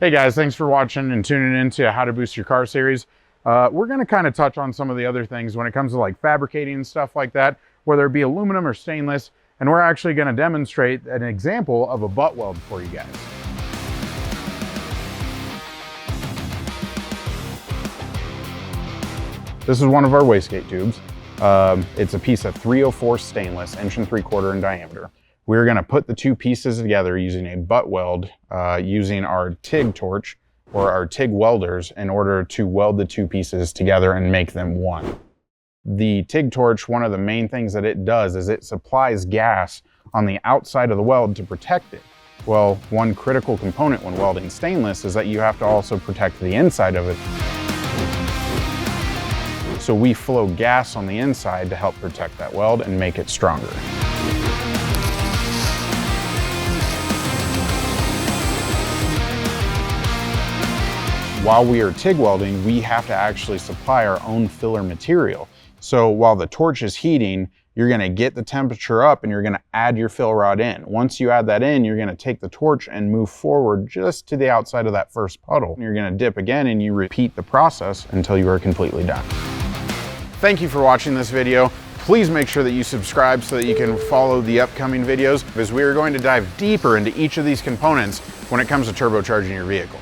Hey guys, thanks for watching and tuning in to How to Boost Your Car series. We're going to kind of touch on some of the other things when it comes to like fabricating and stuff like that, whether it be aluminum or stainless, and we're actually going to demonstrate an example of a butt weld for you guys. This is one of our wastegate tubes. It's a piece of 304 stainless, 1 3/4 inch in diameter. We're going to put the two pieces together using a butt weld, using our TIG torch or our TIG welders in order to weld the two pieces together and make them one. The TIG torch, one of the main things that it does is it supplies gas on the outside of the weld to protect it. Well, one critical component when welding stainless is that you have to also protect the inside of it. So we flow gas on the inside to help protect that weld and make it stronger. While we are TIG welding, we have to actually supply our own filler material. So while the torch is heating, you're going to get the temperature up and you're going to add your fill rod in. Once you add that in, you're going to take the torch and move forward just to the outside of that first puddle. You're going to dip again and you repeat the process until you are completely done. Thank you for watching this video. Please make sure that you subscribe so that you can follow the upcoming videos, because we are going to dive deeper into each of these components when it comes to turbocharging your vehicle.